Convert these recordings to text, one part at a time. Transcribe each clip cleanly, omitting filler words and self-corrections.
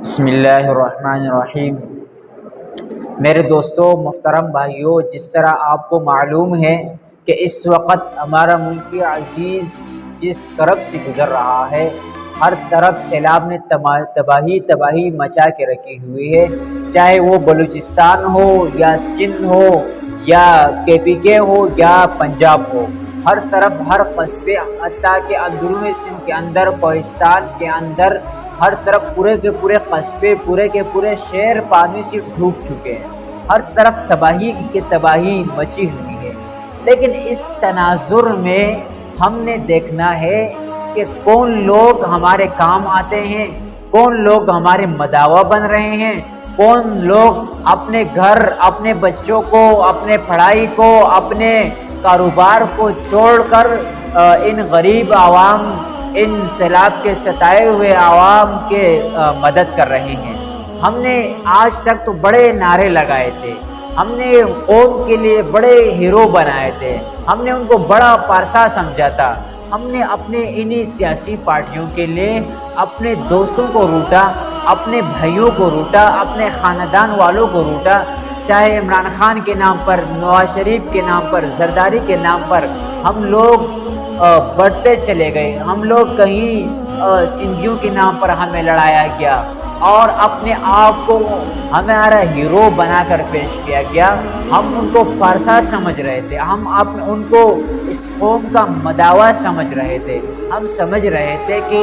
بسم اللہ الرحمن الرحیم۔ میرے دوستوں، محترم بھائیوں، جس طرح آپ کو معلوم ہے کہ اس وقت ہمارا ملک عزیز جس کرب سے گزر رہا ہے، ہر طرف سیلاب نے تباہی مچا کے رکھی ہوئی ہے، چاہے وہ بلوچستان ہو یا سندھ ہو یا KPK ہو یا پنجاب ہو، ہر طرف ہر قصبے، حتیٰ کہ اندرون سندھ کے اندر، کوہستان کے اندر، ہر طرف پورے کے پورے قصبے، پورے کے پورے شہر پانی سے ڈوب چکے ہیں۔ ہر طرف تباہی کی تباہی مچی ہوئی ہے۔ لیکن اس تناظر میں ہم نے دیکھنا ہے کہ کون لوگ ہمارے کام آتے ہیں، کون لوگ ہمارے مداوا بن رہے ہیں، کون لوگ اپنے گھر، اپنے بچوں کو، اپنے پڑھائی کو، اپنے کاروبار کو چھوڑ کر ان غریب عوام، ان سیلاب کے ستائے ہوئے عوام کے مدد کر رہے ہیں۔ ہم نے آج تک تو بڑے نعرے لگائے تھے، ہم نے قوم کے لیے بڑے ہیرو بنائے تھے، ہم نے ان کو بڑا پارسا سمجھا تھا۔ ہم نے اپنے انہی سیاسی پارٹیوں کے لیے اپنے دوستوں کو روٹا، اپنے بھائیوں کو روٹا، اپنے خاندان والوں کو روٹا، چاہے عمران خان کے نام پر، نواز شریف کے نام پر، زرداری کے نام پر ہم لوگ بڑھتے چلے گئے۔ ہم لوگ کہیں سندھیوں کے نام پر ہمیں لڑایا گیا اور اپنے آپ کو ہمارا ہیرو بنا کر پیش کیا گیا۔ ہم ان کو فارسا سمجھ رہے تھے، ہم ان کو اس قوم کا مداوا سمجھ رہے تھے۔ ہم سمجھ رہے تھے کہ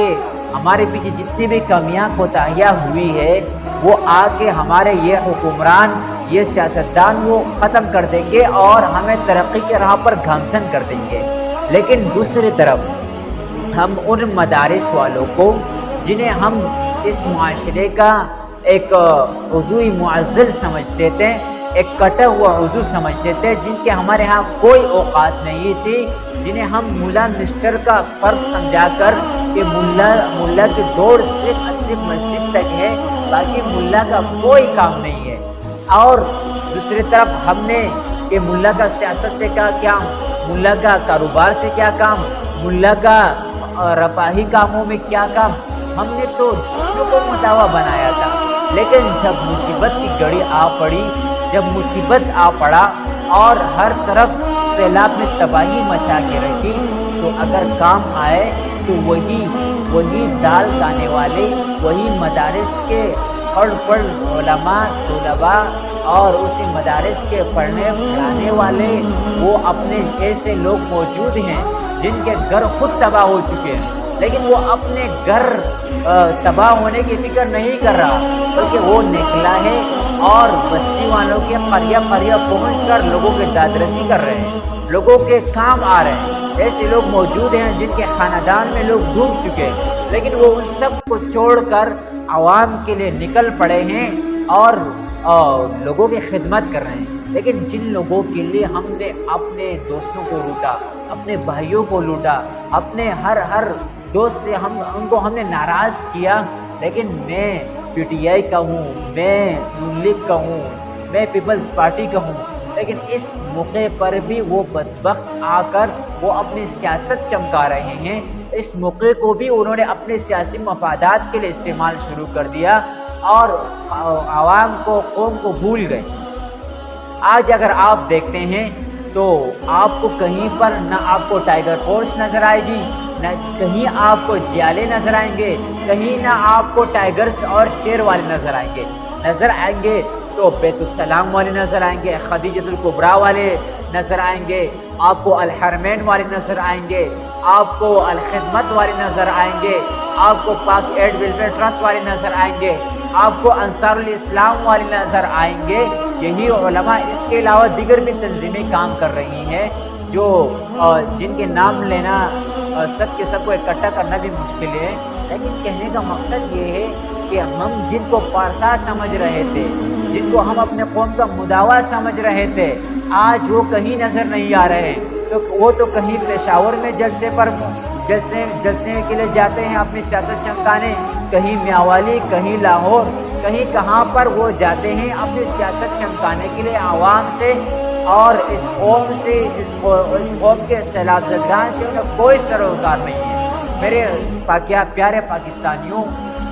ہمارے پیچھے جتنی بھی کمیاں کوتاہیاں ہوئی ہے، وہ آ کے ہمارے یہ حکمران، یہ سیاستدان وہ ختم کر دیں گے اور ہمیں ترقی کے راہ پر گامزن کر دیں گے۔ لیکن دوسری طرف ہم ان مدارس والوں کو، جنہیں ہم اس معاشرے کا ایک عضو معزز سمجھتے تھے، ایک کٹا ہوا عضو سمجھتے تھے، جن کے ہمارے ہاں کوئی اوقات نہیں تھی، جنہیں ہم ملا مسٹر کا فرق سمجھا کر کہ ملا کی دوڑ صرف مسجد تک ہے، باقی ملا کا کوئی کام نہیں ہے۔ اور دوسری طرف ہم نے کہ ملا کا سیاست سے کیا ملا کا کاروبار سے کیا کام، ملا کا رفاہی کاموں میں کیا کام، ہم نے تو دوسروں کو مداوا بنایا تھا۔ لیکن جب مصیبت کی گھڑی آ پڑی، جب مصیبت آ پڑا اور ہر طرف سیلاب نے تباہی مچا کے رکھی، تو اگر کام آئے تو وہی دال کھانے والے، وہی مدارس کے پڑھ علماء، طلباء اور اسی مدارس کے پڑھنے پڑھانے والے، وہ اپنے ایسے لوگ موجود ہیں جن کے گھر خود تباہ ہو چکے ہیں، لیکن وہ اپنے گھر تباہ ہونے کی فکر نہیں کر رہا، بلکہ وہ نکلا ہے اور بستی والوں کے قریہ پہنچ کر لوگوں کے دادرسی کر رہے ہیں، لوگوں کے کام آ رہے ہیں۔ ایسے لوگ موجود ہیں جن کے خاندان میں لوگ ڈوب چکے ہیں، لیکن وہ ان سب کو چھوڑ کر عوام کے لیے نکل پڑے ہیں اور لوگوں کی خدمت کر رہے ہیں۔ لیکن جن لوگوں کے لیے ہم نے اپنے دوستوں کو لوٹا، اپنے بھائیوں کو لوٹا، اپنے ہر دوست سے ان کو ہم نے ناراض کیا، لیکن میں PTI کا ہوں، میں نون لیگ کا ہوں، میں پیپلز پارٹی کا ہوں، لیکن اس موقع پر بھی وہ بدبخت آ کر وہ اپنی سیاست چمکا رہے ہیں۔ اس موقع کو بھی انہوں نے اپنے سیاسی مفادات کے لیے استعمال شروع کر دیا اور عوام کو، قوم کو بھول گئے۔ آج اگر آپ دیکھتے ہیں تو آپ کو کہیں پر نہ آپ کو ٹائیگر فورس نظر آئے گی، نہ کہیں آپ کو جیالے نظر آئیں گے، کہیں نہ آپ کو ٹائیگرز اور شیر والے نظر آئیں گے تو بیت السلام والے نظر آئیں گے، خدیجۃ الکبریٰ والے نظر آئیں گے، آپ کو الحرمین والے نظر آئیں گے، آپ کو الخدمت والے نظر آئیں گے، آپ کو پاک ایڈ ویلفیئر ٹرسٹ والے نظر آئیں گے، آپ کو انصار الاسلام والے نظر آئیں گے۔ یہی علماء، اس کے علاوہ دیگر بھی تنظیمیں کام کر رہی ہیں جو جن کے نام لینا سب کے سب کو اکٹھا کرنا بھی مشکل ہے، لیکن کہنے کا مقصد یہ ہے کہ ہم جن کو پارسا سمجھ رہے تھے، جن کو ہم اپنے قوم کا مداوا سمجھ رہے تھے، آج وہ کہیں نظر نہیں آ رہے ہیں۔ تو وہ تو کہیں پشاور میں جلسے کے لیے جاتے ہیں اپنی سیاست چمکانے، کہیں میاوالی، کہیں لاہور، کہیں کہاں پر وہ جاتے ہیں اپنی سیاست چمکانے کے لیے عوام سے، اور اس قوم کے سیلاب زدگان سے انہیں کوئی سروکار نہیں ہے۔ میرے پیارے پاکستانیوں،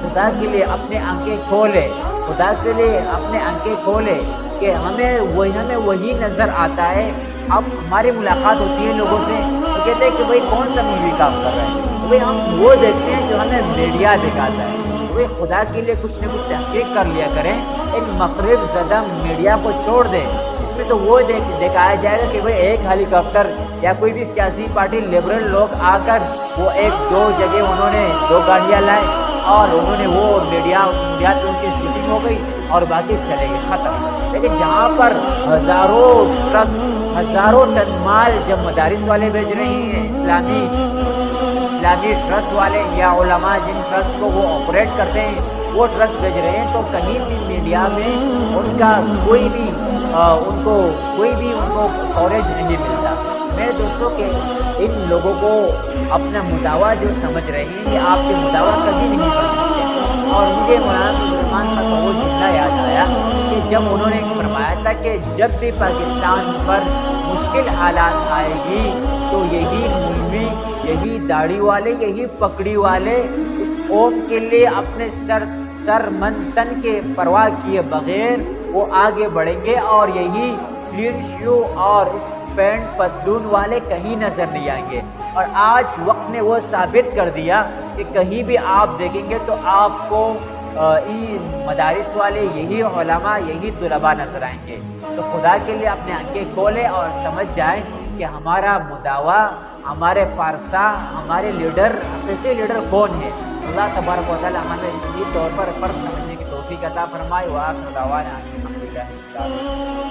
خدا کے لیے اپنے آنکھیں کھولے، خدا کے لیے اپنے آنکھیں کھولے کہ ہمیں وہی نظر آتا ہے۔ اب ہماری ملاقات ہوتی ہے لوگوں سے تو کہتے ہیں کہ بھائی کون سا مووی کام کر رہے ہیں، تو بھائی ہم وہ دیکھتے ہیں جو ہمیں میڈیا دکھاتا ہے۔ تو بھائی خدا کے لیے کچھ نہ کچھ تحقیق کر لیا کریں، ان مغرب زدہ میڈیا کو چھوڑ دیں۔ اس میں تو وہ دکھایا جائے گا کہ بھائی ایک ہیلی کاپٹر یا کوئی بھی سیاسی پارٹی لبرل لوگ آ کر وہ ایک دو جگہ انہوں نے 2 گاڑیاں لائے اور انہوں نے وہ میڈیا پہ ان کی شوٹنگ ہو گئی اور باقی چلے گئے، ختم۔ لیکن جہاں پر ہزاروں ٹرک، ہزاروں ٹن مال جب مدارس والے بھیج رہے ہیں، اسلامی ٹرسٹ والے یا علماء جن ٹرسٹ کو وہ آپریٹ کرتے ہیں وہ ٹرسٹ بھیج رہے ہیں، تو کہیں بھی میڈیا میں ان کا کوئی بھی ان کو کوریج نہیں ملتا۔ میرے دوستوں کے ان لوگوں کو اپنا مداوا جو سمجھ رہے ہیں کہ آپ کے مداوا کبھی نہیں بن سکتے۔ اور مجھے مولانا سلیمان کا وہ جملہ یاد آیا کہ جب انہوں نے فرمایا تھا کہ جب بھی پاکستان پر مشکل حالات آئے گی تو یہی مولوی، یہی داڑھی والے، یہی پکڑی والے اس قوم کے لیے اپنے سر من تن کے پرواہ کیے بغیر وہ آگے بڑھیں گے، اور یہی کلین شو اور اس پینٹ پتلون والے کہیں نظر نہیں آئیں گے۔ اور آج وقت نے وہ ثابت کر دیا کہ کہیں بھی آپ دیکھیں گے تو آپ کو مدارس والے، یہی علماء، یہی طلباء نظر آئیں گے۔ تو خدا کے لیے اپنے آنکھیں کھولیں اور سمجھ جائیں کہ ہمارا مداوا، ہمارے پارسا، ہمارے لیڈر، حقیقی لیڈر کون ہے۔ اللہ تبارک و تعالی ہمیں صحیح طور پر فرق سمجھنے کی توفیق عطا فرمائے۔ وآخر دعوانا الحمدللہ۔